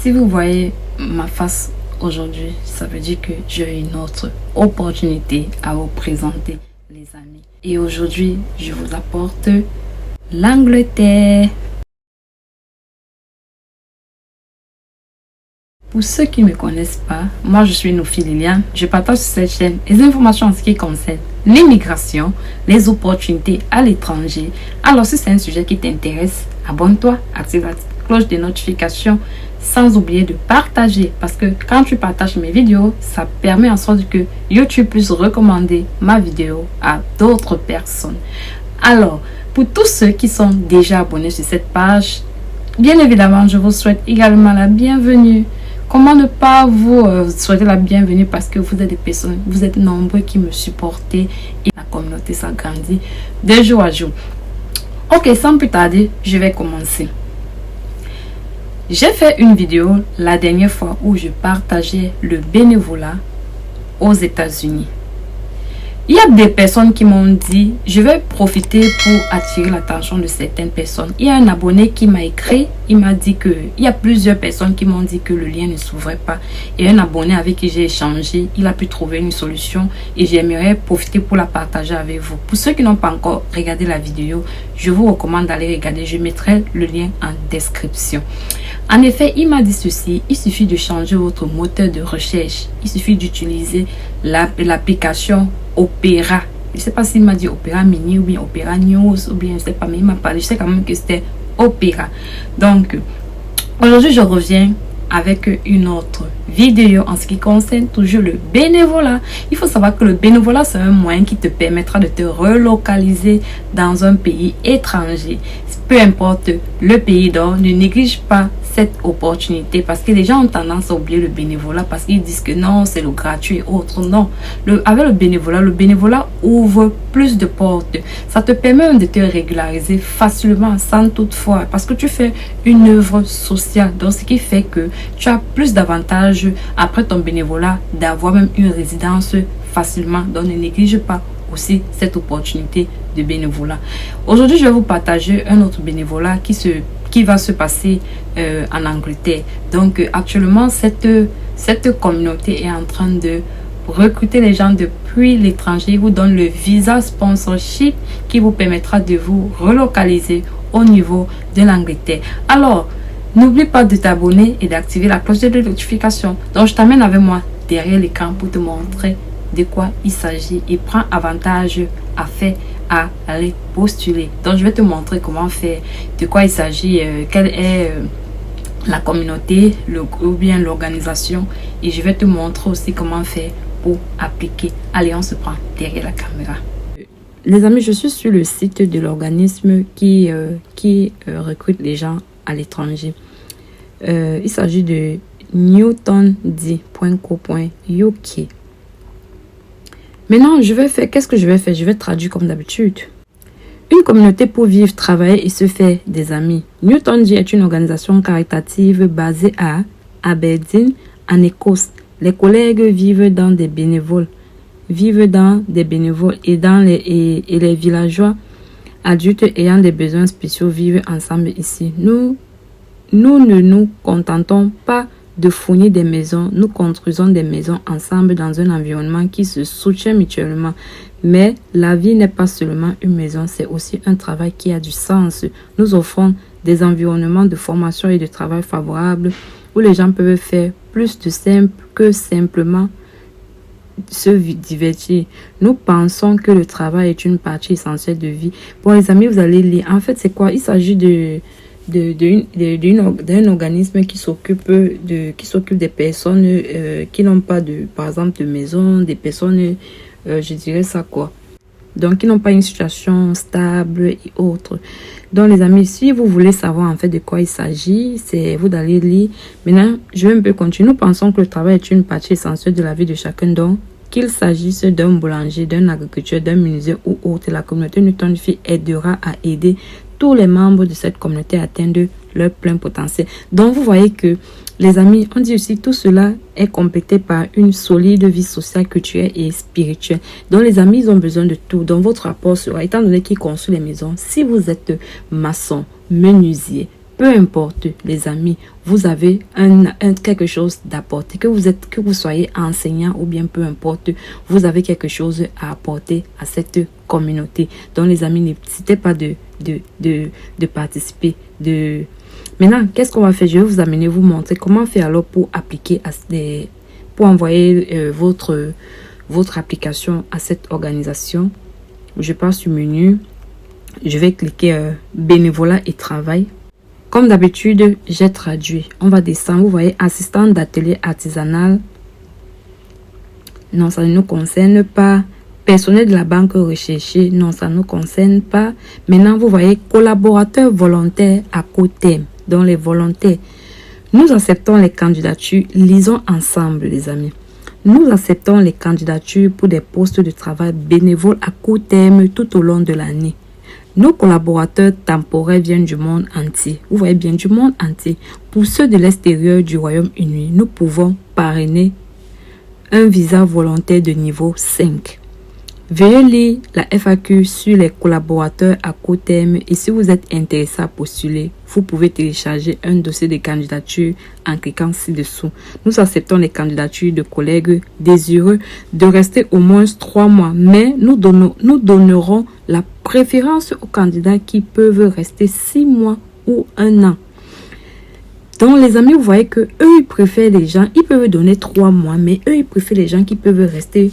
Si vous voyez ma face aujourd'hui, ça veut dire que j'ai une autre opportunité à vous présenter, les amis. Et aujourd'hui, je vous apporte l'Angleterre. Pour ceux qui ne me connaissent pas, moi je suis Nofi Liliane. Je partage sur cette chaîne les informations en ce qui concerne l'immigration, les opportunités à l'étranger. Alors si c'est un sujet qui t'intéresse, abonne-toi, active la cloche de notification, sans oublier de partager. Parce que quand tu partages mes vidéos, ça permet en sorte que YouTube puisse recommander ma vidéo à d'autres personnes. Alors, pour tous ceux qui sont déjà abonnés sur cette page, bien évidemment, je vous souhaite également la bienvenue. Comment ne pas vous souhaiter la bienvenue parce que vous êtes des personnes, vous êtes nombreux qui me supportez et la communauté s'agrandit de jour à jour. Ok, sans plus tarder, je vais commencer. J'ai fait une vidéo la dernière fois où je partageais le bénévolat aux États-Unis. Il y a des personnes qui m'ont dit, je vais profiter pour attirer l'attention de certaines personnes. Il y a un abonné qui m'a écrit, il m'a dit que, il y a plusieurs personnes qui m'ont dit que le lien ne s'ouvrait pas. Et un abonné avec qui j'ai échangé, il a pu trouver une solution et j'aimerais profiter pour la partager avec vous. Pour ceux qui n'ont pas encore regardé la vidéo, je vous recommande d'aller regarder. Je mettrai le lien en description. En effet, il m'a dit ceci, il suffit de changer votre moteur de recherche. Il suffit d'utiliser l'application Opera. Je ne sais pas s'il m'a dit Opera Mini ou bien Opera News ou bien je ne sais pas, mais il m'a parlé. Je sais quand même que c'était Opera. Donc, aujourd'hui, je reviens avec une autre vidéo en ce qui concerne toujours le bénévolat. Il faut savoir que le bénévolat, c'est un moyen qui te permettra de te relocaliser dans un pays étranger. Peu importe le pays, donc ne néglige pas cette opportunité parce que les gens ont tendance à oublier le bénévolat parce qu'ils disent que non, c'est le gratuit et autres. Non, avec le bénévolat ouvre plus de portes. Ça te permet de te régulariser facilement sans toutefois parce que tu fais une œuvre sociale. Donc, ce qui fait que tu as plus d'avantages après ton bénévolat d'avoir même une résidence facilement. Donc, ne néglige pas aussi cette opportunité de bénévolat. Aujourd'hui, je vais vous partager un autre bénévolat qui va se passer en Angleterre. Donc, actuellement, cette communauté est en train de recruter les gens depuis l'étranger. Ils vous donne le visa sponsorship qui vous permettra de vous relocaliser au niveau de l'Angleterre. Alors, n'oublie pas de t'abonner et d'activer la cloche de notification. Donc, je t'amène avec moi derrière l'écran pour te montrer de quoi il s'agit et prends avantage à faire à aller postuler. Donc je vais te montrer comment faire, de quoi il s'agit, quelle est la communauté ou bien l'organisation et je vais te montrer aussi comment faire pour appliquer. Allez, on se prend derrière la caméra. Les amis, je suis sur le site de l'organisme qui recrute les gens à l'étranger. Il s'agit de newtondi.co.uk. Maintenant, qu'est-ce que je vais faire? Je vais traduire comme d'habitude. Une communauté pour vivre, travailler et se faire des amis. Newtondi est une organisation caritative basée à Aberdeen, en Écosse. Les collègues vivent dans des bénévoles et les villageois adultes ayant des besoins spéciaux vivent ensemble ici. Nous ne nous contentons pas de fournir des maisons, nous construisons des maisons ensemble dans un environnement qui se soutient mutuellement. Mais la vie n'est pas seulement une maison, c'est aussi un travail qui a du sens. Nous offrons des environnements de formation et de travail favorables où les gens peuvent faire plus de simple que simplement se divertir. Nous pensons que le travail est une partie essentielle de vie. Bon les amis, vous allez lire. En fait, c'est quoi? Il s'agit d'un organisme qui s'occupe des personnes qui n'ont pas par exemple de maison, des personnes je dirais ça quoi, donc qui n'ont pas une situation stable et autres. Donc les amis, si vous voulez savoir en fait de quoi il s'agit, c'est vous d'aller lire. Maintenant je vais un peu continuer. Nous pensons que le travail est une partie essentielle de la vie de chacun, donc qu'il s'agisse d'un boulanger, d'un agriculteur, d'un menuisier ou autre, la communauté Newtondi aidera à aider tous les membres de cette communauté à atteindre leur plein potentiel. Donc vous voyez que les amis, on dit aussi tout cela est complété par une solide vie sociale, culturelle et spirituelle. Donc les amis, ils ont besoin de tout. Donc votre rapport sera, étant donné qu'ils construisent les maisons, si vous êtes maçon, menuisier, Peu importe, les amis, vous avez quelque chose d'apporter, que vous soyez enseignant ou bien peu importe, vous avez quelque chose à apporter à cette communauté. Donc, les amis, n'hésitez pas de participer. Maintenant, qu'est-ce qu'on va faire? Je vais vous amener, vous montrer comment faire alors pour appliquer pour envoyer votre application à cette organisation. Je passe sur menu. Je vais cliquer bénévolat et travail. Comme d'habitude, j'ai traduit. On va descendre. Vous voyez, assistant d'atelier artisanal. Non, ça ne nous concerne pas. Personnel de la banque recherché. Non, ça ne nous concerne pas. Maintenant, vous voyez, collaborateurs volontaires à court terme. Donc, les volontaires. Nous acceptons les candidatures. Lisons ensemble, les amis. Nous acceptons les candidatures pour des postes de travail bénévoles à court terme tout au long de l'année. Nos collaborateurs temporaires viennent du monde entier. Vous voyez bien, du monde entier. Pour ceux de l'extérieur du Royaume-Uni, nous pouvons parrainer un visa volontaire de niveau 5. Veuillez lire la FAQ sur les collaborateurs à court terme et si vous êtes intéressé à postuler, vous pouvez télécharger un dossier de candidature en cliquant ci-dessous. Nous acceptons les candidatures de collègues désireux de rester au moins 3 mois, mais nous donnerons la préférence aux candidats qui peuvent rester 6 mois ou 1 an. Donc les amis, vous voyez que eux ils préfèrent les gens, ils peuvent donner 3 mois, mais eux ils préfèrent les gens qui peuvent rester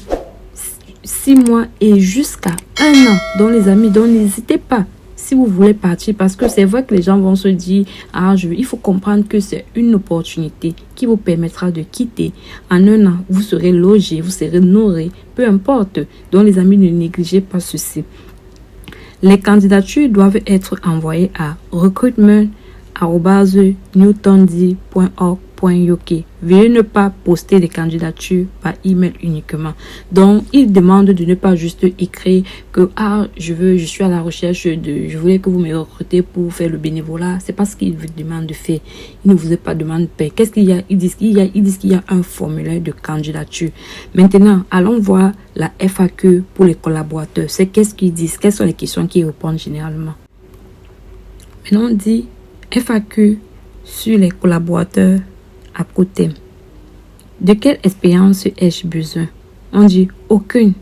6 mois et jusqu'à 1 an. Donc les amis, donc n'hésitez pas si vous voulez partir, parce que c'est vrai que les gens vont se dire il faut comprendre que c'est une opportunité qui vous permettra de quitter en 1 an. Vous serez logé, vous serez nourri, peu importe. Donc les amis, ne négligez pas ceci. Les candidatures doivent être envoyées à recruitment@newtondi.org.uk. Veuillez ne pas poster des candidatures par email uniquement. Donc, il demande de ne pas juste écrire que je suis à la recherche je voulais que vous me recrutez pour faire le bénévolat. C'est pas ce qu'il vous demande de faire. Il ne vous a pas demandé de payer. Qu'est-ce qu'il y a? Ils disent qu'il y a un formulaire de candidature. Maintenant, allons voir la FAQ pour les collaborateurs. C'est qu'est-ce qu'ils disent? Quelles sont les questions qu'ils répondent généralement? Maintenant, on dit FAQ sur les collaborateurs à court terme. De quelle expérience ai-je besoin? On dit aucune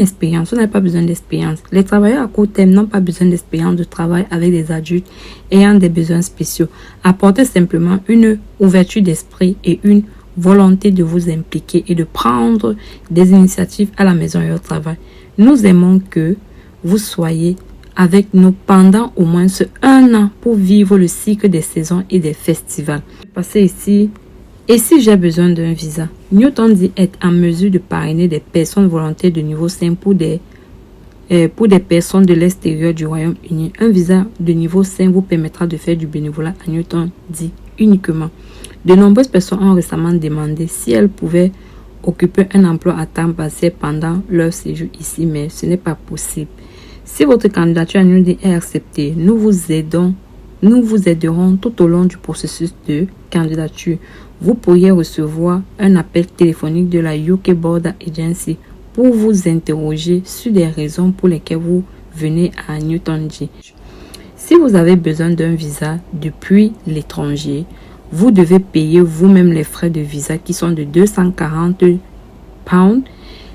expérience. On n'a pas besoin d'expérience. Les travailleurs à court terme n'ont pas besoin d'expérience de travail avec des adultes ayant des besoins spéciaux. Apportez simplement une ouverture d'esprit et une volonté de vous impliquer et de prendre des initiatives à la maison et au travail. Nous aimons que vous soyez avec nous pendant au moins 1 an pour vivre le cycle des saisons et des festivals. Passer ici. Et si j'ai besoin d'un visa? Newtondi est en mesure de parrainer des personnes volontaires de niveau 5 pour des personnes de l'extérieur du Royaume-Uni. Un visa de niveau 5 vous permettra de faire du bénévolat à Newtondi uniquement. De nombreuses personnes ont récemment demandé si elles pouvaient occuper un emploi à temps partiel pendant leur séjour ici, mais ce n'est pas possible. Si votre candidature à Newtondi est acceptée, nous vous aiderons tout au long du processus de candidature. Vous pourriez recevoir un appel téléphonique de la UK Border Agency pour vous interroger sur les raisons pour lesquelles vous venez à Newtondi. Si vous avez besoin d'un visa depuis l'étranger, vous devez payer vous-même les frais de visa qui sont de 240 pounds,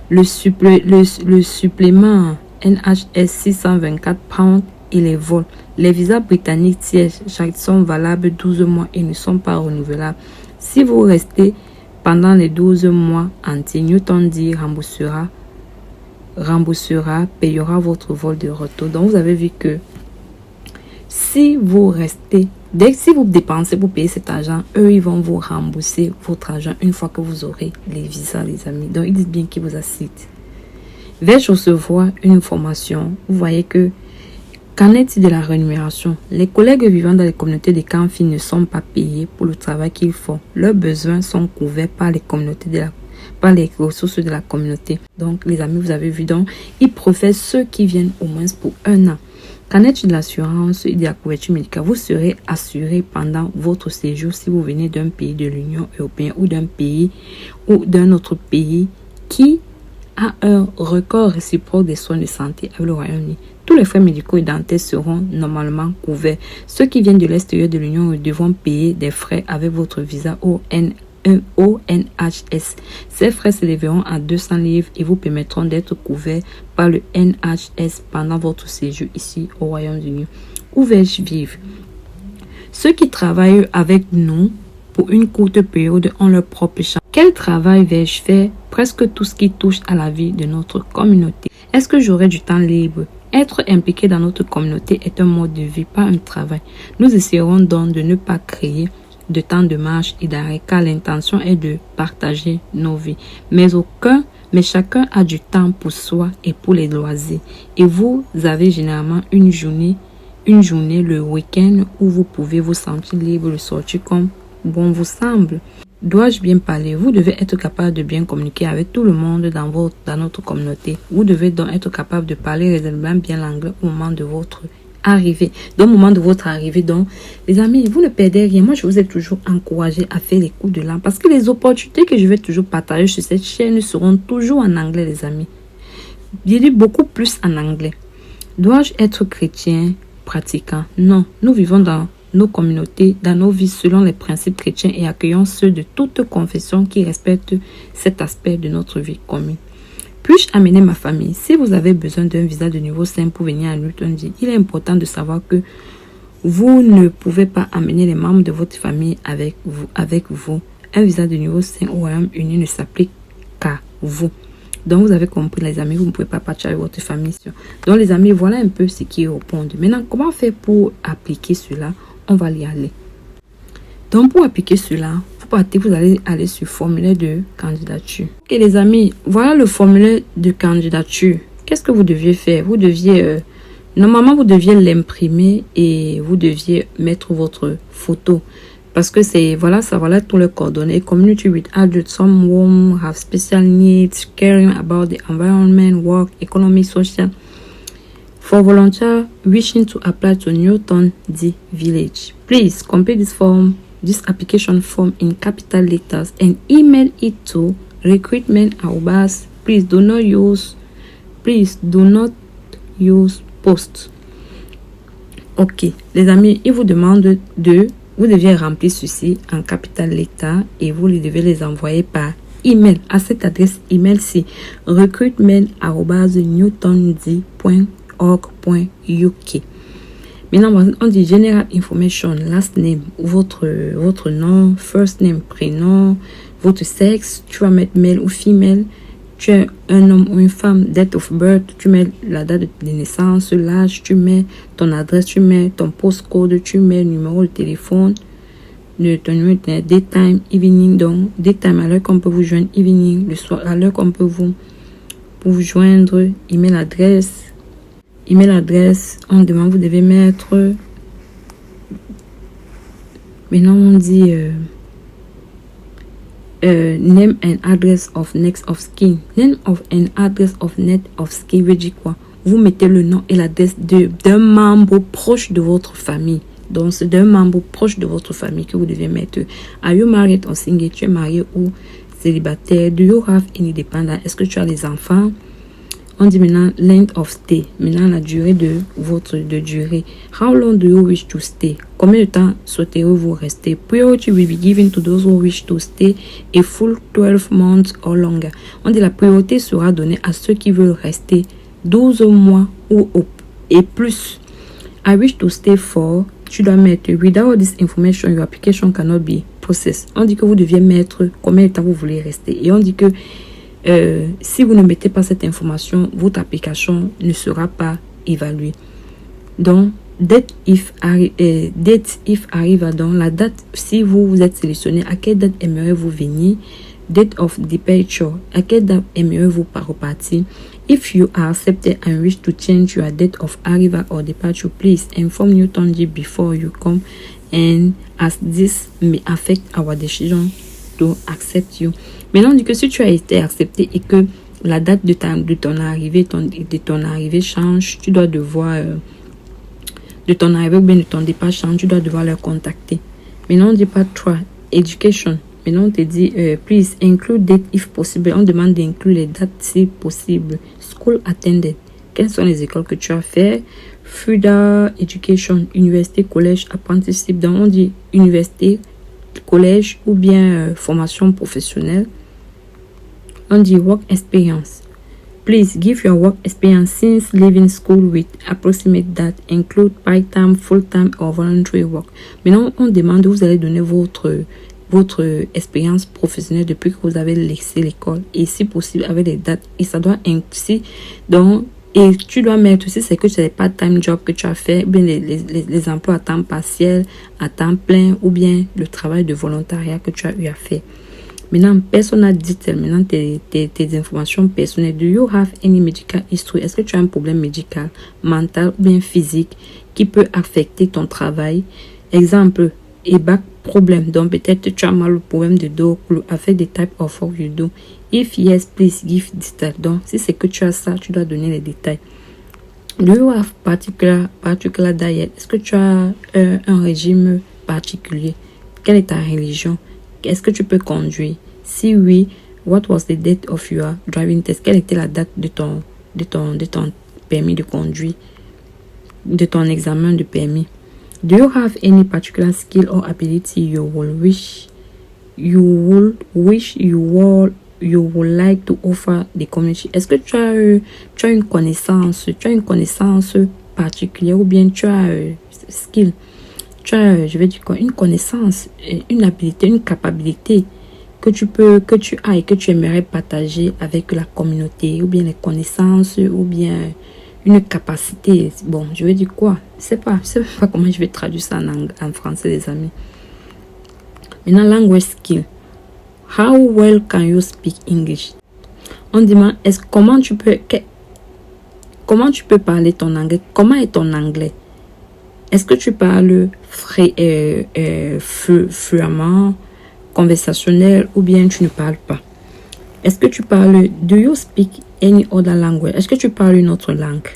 le supplément NHS 624 pounds et les vols. Les visas britanniques tiers sont valables 12 mois et ne sont pas renouvelables. Si vous restez pendant les 12 mois entiers, Newtondi payera votre vol de retour. Donc, vous avez vu que si vous dépensez pour payer cet argent, eux, ils vont vous rembourser votre argent une fois que vous aurez les visas, les amis. Donc, ils disent bien qu'ils vous assistent. Vais-je recevoir une formation? Vous voyez que qu'en est-il de la rémunération? Les collègues vivant dans les communautés de Canfi ne sont pas payés pour le travail qu'ils font. Leurs besoins sont couverts par les ressources de la communauté. Donc, les amis, vous avez vu, donc, ils préfèrent ceux qui viennent au moins pour 1 an. Qu'en est-il de l'assurance et de la couverture médicale? Vous serez assuré pendant votre séjour si vous venez d'un pays de l'Union européenne ou d'un pays ou d'un autre pays qui a un record réciproque des soins de santé avec le Royaume-Uni. Tous les frais médicaux et dentaires seront normalement couverts. Ceux qui viennent de l'extérieur de l'Union devront payer des frais avec votre visa ONHS. Ces frais s'élèveront à 200 livres et vous permettront d'être couverts par le NHS pendant votre séjour ici au Royaume-Uni. Où vais-je vivre? Ceux qui travaillent avec nous pour une courte période ont leur propre chambre. Quel travail vais-je faire? Presque tout ce qui touche à la vie de notre communauté. Est-ce que j'aurai du temps libre? Être impliqué dans notre communauté est un mode de vie, pas un travail. Nous essaierons donc de ne pas créer de temps de marche et d'arrêt car l'intention est de partager nos vies. Mais chacun a du temps pour soi et pour les loisirs. Et vous avez généralement une journée le week-end où vous pouvez vous sentir libre de sortir comme bon vous semble. Dois-je bien parler? Vous devez être capable de bien communiquer avec tout le monde dans notre communauté. Vous devez donc être capable de parler raisonnablement bien l'anglais au moment de votre arrivée. Donc, au moment de votre arrivée, donc, les amis, vous ne perdez rien. Moi, je vous ai toujours encouragé à faire les coups de langue parce que les opportunités que je vais toujours partager sur cette chaîne seront toujours en anglais, les amis. Je dis beaucoup plus en anglais. Dois-je être chrétien, pratiquant? Non, nous vivons dans nos communautés, dans nos vies selon les principes chrétiens et accueillons ceux de toute confession qui respectent cet aspect de notre vie commune. Puis-je amener ma famille? Si vous avez besoin d'un visa de niveau 5 pour venir à Newton, il est important de savoir que vous ne pouvez pas amener les membres de votre famille avec vous. Un visa de niveau 5 au Royaume-Uni ne s'applique qu'à vous. Donc, vous avez compris, les amis, vous ne pouvez pas partager avec votre famille. Donc, les amis, voilà un peu ce qui est au point. Maintenant, comment faire pour appliquer cela? On va y aller. Donc, pour appliquer cela, vous allez aller sur formulaire de candidature. Et les amis, voilà le formulaire de candidature. Qu'est-ce que vous deviez faire? Vous deviez, normalement, vous deviez l'imprimer et vous deviez mettre votre photo. Parce que c'est, voilà tous les coordonnées. Community with adults, some who have special needs, caring about the environment, work, economy, social. For volunteers wishing to apply to Newton D Village, please complete this application form in capital letters and email it to recruitment@. Please do not use post. Ok, les amis, il vous demande vous deviez remplir ceci en capital letters et vous devez les envoyer par email à cette adresse email-ci recruitment@newtond.org.uk. Maintenant, on dit General Information, last name, votre nom, first name, prénom, votre sexe, tu vas mettre male ou female, tu es un homme ou une femme, date of birth, tu mets la date de naissance, l'âge, tu mets ton adresse, tu mets ton postcode, tu mets le numéro de téléphone, ton numéro de daytime, evening, donc daytime à l'heure qu'on peut vous joindre, evening, le soir à l'heure qu'on peut vous joindre, email adresse, on demande, vous devez mettre, maintenant on dit name and address of next of kin. Name of and address of next of kin veut dire quoi? Vous mettez le nom et l'adresse d'un membre proche de votre famille. Donc c'est d'un membre proche de votre famille que vous devez mettre. Are you married or single? Tu es marié ou célibataire? Do you have any dependents? Est-ce que tu as des enfants? On dit maintenant length of stay. Maintenant la durée de durée. How long do you wish to stay? Combien de temps souhaitez-vous rester? Priority will be given to those who wish to stay a full 12 months or longer. On dit la priorité sera donnée à ceux qui veulent rester 12 mois et plus. I wish to stay for. Tu dois mettre without this information your application cannot be processed. On dit que vous deviez mettre combien de temps vous voulez rester. Et on dit que si vous ne mettez pas cette information, votre application ne sera pas évaluée. Donc, date if arrive dans la date, si vous êtes sélectionné, à quelle date aimeriez-vous venir? Date of departure, à quelle date aimeriez-vous repartir? If you are accepted and wish to change your date of arrival or departure, please inform Newton D before you come, and as this may affect our decision to accept you. Maintenant, on dit que si tu as été accepté et que la date de ton arrivée change, tu dois devoir de ton arrivée ou bien de ton départ change, tu dois devoir leur contacter. Maintenant, on dit pas 3, education. Maintenant, on te dit please include date if possible. On demande d'inclure les dates si possible. School attended. Quelles sont les écoles que tu as fait? Further Education, université, collège, apprenticeship. Donc, on dit université, collège ou bien formation professionnelle. On dit work experience. Please give your work experience since leaving school with approximate that include part-time, full-time or voluntary work. Maintenant, on demande, vous allez donner votre expérience professionnelle depuis que vous avez laissé l'école et si possible avec les dates. Et ça doit inclure, donc, et tu dois mettre aussi, c'est que tu n'as pas time job que tu as fait, ou bien les emplois à temps partiel, à temps plein, ou bien le travail de volontariat que tu as eu à faire. Maintenant, personal detail, maintenant tes informations personnelles. Do you have any medical history? Est-ce que tu as un problème médical, mental ou bien physique qui peut affecter ton travail? Exemple, et back problem. Donc peut-être tu as mal au problème de dos, avec des types of work you do. If yes, please give detail. Donc si c'est que tu as ça, tu dois donner les détails. Do you have particular diet? Est-ce que tu as un régime particulier? Quelle est ta religion? Est-ce que tu peux conduire? Si oui, what was the date of your driving test? Quelle était la date de ton permis de conduire, de ton examen de permis? Do you have any particular skill or ability you would like to offer the community? Est-ce que tu as une connaissance particulière ou bien tu as skill? Tu as, je vais dire quoi, une connaissance, une habilité, une capacité que tu as et que tu aimerais partager avec la communauté, ou bien les connaissances, ou bien une capacité. Bon, je vais dire quoi? Je sais pas comment je vais traduire ça en français, les amis. Maintenant, language skill. How well can you speak English? On demande, comment tu peux parler ton anglais? Comment est ton anglais? Est-ce que tu parles fluemment, conversationnel ou bien tu ne parles pas? Est-ce que tu parles, do you speak any other language? Est-ce que tu parles une autre langue?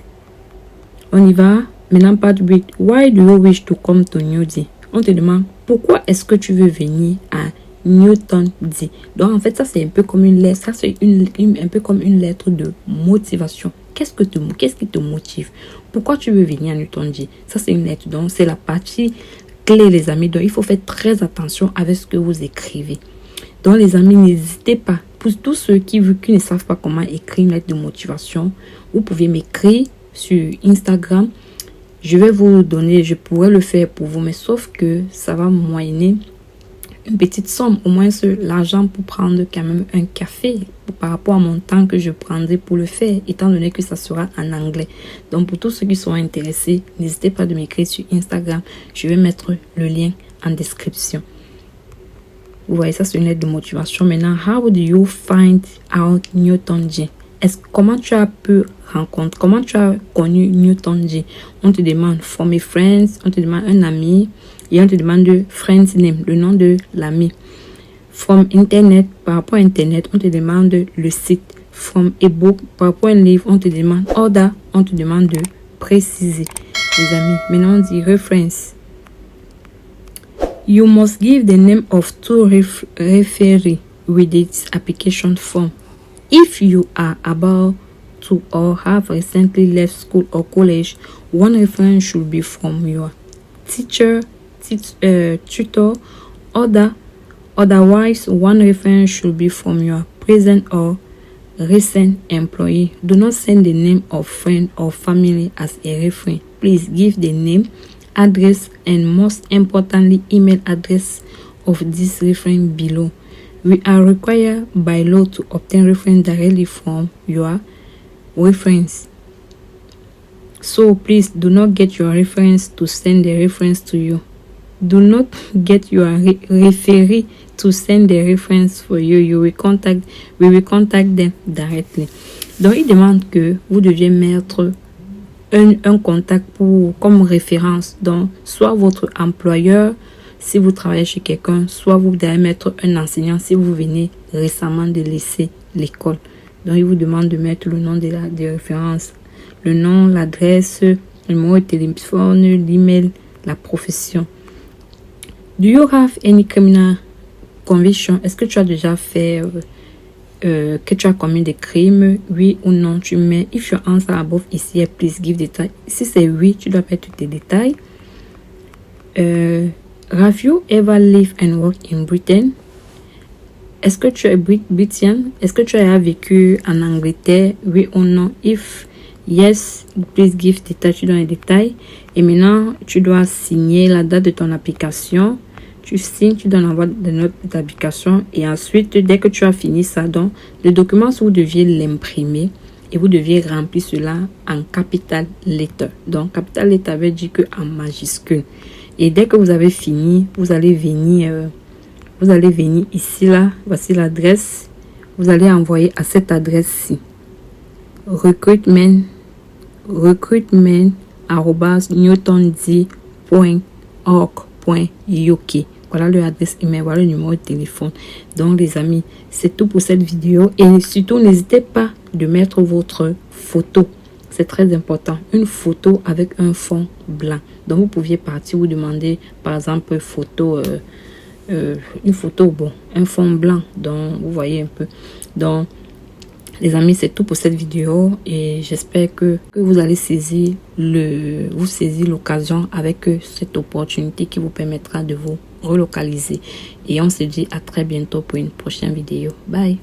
On y va. Maintenant, part 8. Why do you wish to come to New Delhi? On te demande, pourquoi est-ce que tu veux venir à Newton Delhi? Donc, en fait, ça, c'est un peu comme une lettre. Ça, c'est un peu comme une lettre de motivation. Qu'est-ce qui te motive? Pourquoi tu veux venir à Newton Delhi? Ça, c'est une lettre. Donc, c'est la partie clé, les amis. Donc, il faut faire très attention avec ce que vous écrivez. Donc, les amis, n'hésitez pas. Pour tous ceux qui ne savent pas comment écrire une lettre de motivation, vous pouvez m'écrire sur Instagram. Je vais vous donner, je pourrais le faire pour vous, mais sauf que ça va moyenner une petite somme, au moins l'argent pour prendre quand même un café par rapport à mon temps que je prendrai pour le faire, étant donné que ça sera en anglais. Donc pour tous ceux qui sont intéressés, n'hésitez pas de m'écrire sur Instagram. Je vais mettre le lien en description. Vous voyez, ça c'est une lettre de motivation. Maintenant, how do you find out Newton Delhi? Comment tu as connu Newton Delhi? On te demande from a friends, on te demande un ami et on te demande de friend's name, le nom de l'ami. From internet, par rapport à internet, on te demande le site. From a book, par rapport à un livre, on te demande order, on te demande de préciser, les amis. Maintenant, on dit reference. You must give the name of two referees with its application form. If you are about to or have recently left school or college, one reference should be from your teacher, tutor, otherwise one reference should be from your present or recent employee. Do not send the name of friend or family as a reference. Please give the name, address, and most importantly, email address of this reference below. We are required by law to obtain reference directly from your reference. So please do not get your reference to send the reference to you. Do not get your referee to send the reference for you. We will contact them directly. Donc, il demande que vous deviez mettre un contact comme référence. Donc, soit votre employeur, si vous travaillez chez quelqu'un, soit vous devez mettre un enseignant si vous venez récemment de laisser l'école. Donc, il vous demande de mettre le nom de référence, le nom, l'adresse, le numéro de téléphone, l'email, la profession. Do you have any criminal conviction? Est-ce que tu as déjà fait que tu as commis des crimes, oui ou non, tu mets if your answer above ici, please give détails. Si c'est oui, tu dois mettre tous tes détails. Have you ever lived and worked in Britain? Est-ce que tu es britienne? Est-ce que tu as vécu en Angleterre? Oui ou non? If yes, please give détails, tu donnes les détails. Et maintenant, tu dois signer la date de ton application. Tu signes, tu donnes l'envoi de notre application. Et ensuite, dès que tu as fini ça, donc, le document, vous deviez l'imprimer. Et vous deviez remplir cela en capital letter. Donc, capital letter veut dire que en majuscule. Et dès que vous avez fini, vous allez venir ici, là. Voici l'adresse. Vous allez envoyer à cette adresse-ci. recruitment@newtondi.org.uk. Voilà l'adresse email, voilà le numéro de téléphone. Donc les amis, c'est tout pour cette vidéo. Et surtout, n'hésitez pas de mettre votre photo. C'est très important. Une photo avec un fond blanc. Donc vous pouviez partir, vous demander par exemple une photo, bon, un fond blanc. Donc vous voyez un peu. Donc les amis, c'est tout pour cette vidéo et j'espère que vous allez saisir l'occasion avec cette opportunité qui vous permettra de vous relocaliser. Et on se dit à très bientôt pour une prochaine vidéo. Bye!